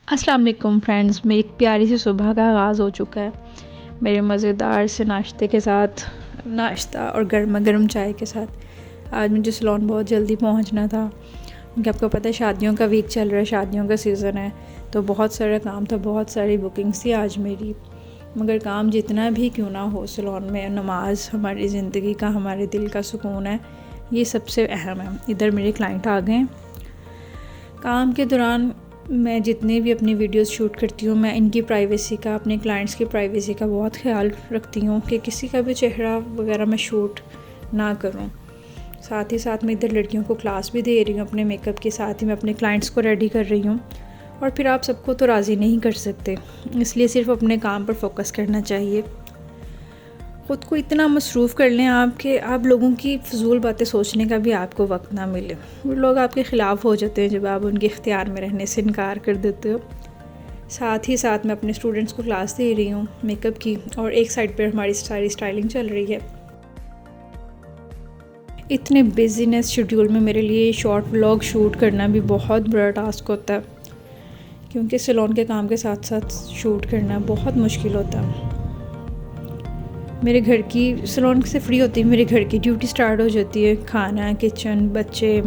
अस्सलाम वालेकुम फ्रेंड्स, मेरी एक प्यारी सी सुबह का आगाज़ हो चुका है मेरे मज़ेदार से नाश्ते के साथ। नाश्ता और गर्मा गर्म चाय के साथ आज मुझे सलोन बहुत जल्दी पहुंचना था क्योंकि आपको पता है शादियों का वीक चल रहा है, शादियों का सीज़न है, तो बहुत सारा काम था, बहुत सारी बुकिंग्स थी आज मेरी। मगर काम जितना भी क्यों ना हो, सलोन में नमाज हमारी ज़िंदगी का, हमारे दिल का सुकून है, ये सबसे अहम है। इधर मेरे क्लाइंट आ गए। काम के दौरान मैं जितने भी अपनी वीडियोस शूट करती हूँ, मैं इनकी प्राइवेसी का, अपने क्लाइंट्स की प्राइवेसी का बहुत ख्याल रखती हूँ कि किसी का भी चेहरा वगैरह मैं शूट ना करूँ। साथ ही साथ मैं इधर लड़कियों को क्लास भी दे रही हूँ, अपने मेकअप के साथ ही मैं अपने क्लाइंट्स को रेडी कर रही हूँ। और फिर आप सबको तो राज़ी नहीं कर सकते, इसलिए सिर्फ अपने काम पर फोकस करना चाहिए। ख़ुद को इतना मसरूफ़ कर लें आप कि आप लोगों की फ़जूल बातें सोचने का भी आपको वक्त ना मिले। वो लोग आपके ख़िलाफ़ हो जाते हैं जब आप उनके इख्तियार में रहने से इनकार कर देते हो। साथ ही साथ मैं अपने स्टूडेंट्स को क्लास दे रही हूँ मेकअप की, और एक साइड पर हमारी सारी स्टाइलिंग चल रही है। इतने बिज़ीनेस शेड्यूल में मेरे लिए शॉर्ट व्लॉग शूट करना भी बहुत बड़ा टास्क होता है, क्योंकि सैलून के काम के साथ साथ शूट करना बहुत मुश्किल होता है। मेरे घर की सैलून से फ्री होती है, मेरे घर की ड्यूटी स्टार्ट हो जाती है। खाना, किचन, बच्चे,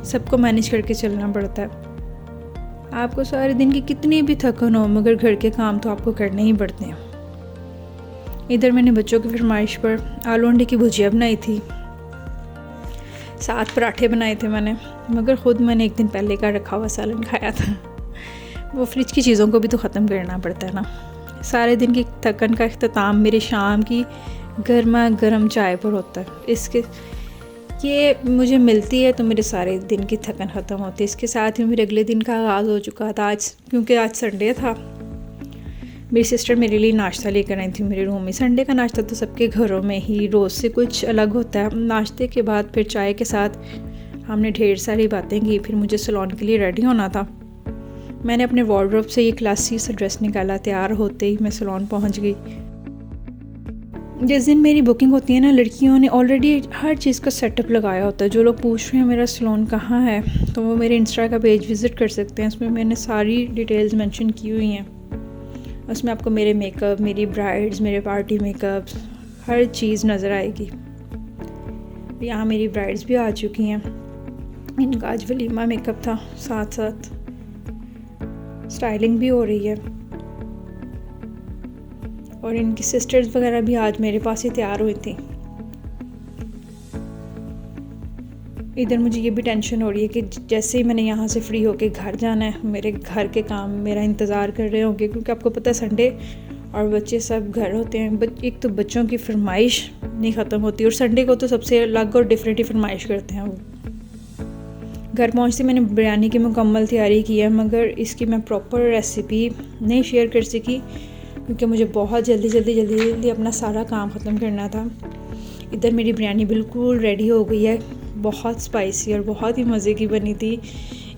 सबको मैनेज करके चलना पड़ता है। आपको सारे दिन की कितनी भी थकन हो, मगर घर के काम तो आपको करने ही पड़ते हैं। इधर मैंने बच्चों की फरमाइश पर आलू अंडे की भुजिया बनाई थी, 7 पराठे बनाए थे मैंने, मगर ख़ुद मैंने एक दिन पहले का रखा हुआ सालन खाया था। वो फ्रिज की चीज़ों को भी तो ख़त्म करना पड़ता है ना। सारे दिन की थकन का इख्तिताम मेरे शाम की गर्मा गर्म चाय पर होता है। इसके ये मुझे मिलती है तो मेरे सारे दिन की थकन ख़त्म होती है। इसके साथ ही मेरे अगले दिन का आगाज़ हो चुका था आज, क्योंकि आज संडे था। मेरी सिस्टर मेरे लिए नाश्ता लेकर आई थी मेरे रूम में। संडे का नाश्ता तो सबके घरों में ही रोज़ से कुछ अलग होता है। नाश्ते के बाद फिर चाय के साथ हमने ढेर सारी बातें की। फिर मुझे सैलून के लिए रेडी होना था। मैंने अपने वार्डरोब से ये क्लासी सा ड्रेस निकाला, तैयार होते ही मैं सैलून पहुंच गई। जिस दिन मेरी बुकिंग होती है ना, लड़कियों ने ऑलरेडी हर चीज़ का सेटअप लगाया होता है। जो लोग पूछ रहे हैं मेरा सैलून कहाँ है, तो वो मेरे इंस्टा का पेज विज़िट कर सकते हैं। उसमें मैंने सारी डिटेल्स मेंशन की हुई हैं। उसमें आपको मेरे मेकअप, मेरी ब्राइड्स, मेरे पार्टी मेकअप, हर चीज़ नज़र आएगी। यहाँ मेरी ब्राइड्स भी आ चुकी हैं, इनका आज वलीमा मेकअप था, साथ साथ स्टाइलिंग भी हो रही है। और इनकी सिस्टर्स वगैरह भी आज मेरे पास ही तैयार हुई थी। इधर मुझे ये भी टेंशन हो रही है कि जैसे ही मैंने यहाँ से फ्री होके घर जाना है, मेरे घर के काम मेरा इंतज़ार कर रहे होंगे, क्योंकि आपको पता है संडे और बच्चे सब घर होते हैं। एक तो बच्चों की फरमाइश नहीं ख़त्म होती, और संडे को तो सबसे अलग और डिफरेंट ही फरमाइश करते हैं वो। घर पहुँचते मैंने बिरयानी की मुकम्मल तैयारी की है, मगर इसकी मैं प्रॉपर रेसिपी नहीं शेयर कर सकी, क्योंकि मुझे बहुत जल्दी अपना सारा काम ख़त्म करना था। इधर मेरी बिरयानी बिल्कुल रेडी हो गई है, बहुत स्पाइसी और बहुत ही मज़े की बनी थी।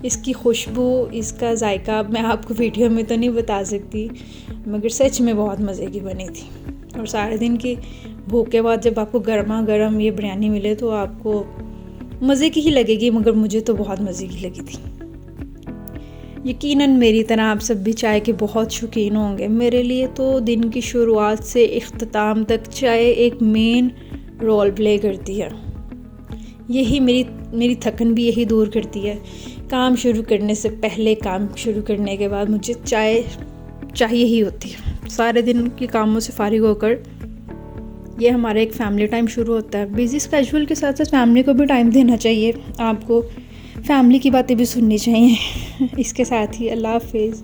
इसकी खुशबू, इसका जायका मैं आपको वीडियो में तो नहीं बता सकती, मगर सच में बहुत मज़े की बनी थी। और सारे दिन की भूख के बाद जब आपको गर्मा गर्म ये बिरयानी मिले तो आपको मज़े की ही लगेगी, मगर मुझे तो बहुत मज़े की लगी थी। यकीनन मेरी तरह आप सब भी चाय के बहुत शौकीन होंगे। मेरे लिए तो दिन की शुरुआत से इख्तिताम तक चाय एक मेन रोल प्ले करती है। यही मेरी थकन भी यही दूर करती है। काम शुरू करने से पहले, काम शुरू करने के बाद मुझे चाय चाहिए ही होती है। सारे दिन के कामों से फारिग होकर ये हमारा एक फ़ैमिली टाइम शुरू होता है। बिज़ी स्केड्यूल के साथ साथ फैमिली को भी टाइम देना चाहिए। आपको फैमिली की बातें भी सुननी चाहिए। इसके साथ ही अल्लाह हाफ़िज़।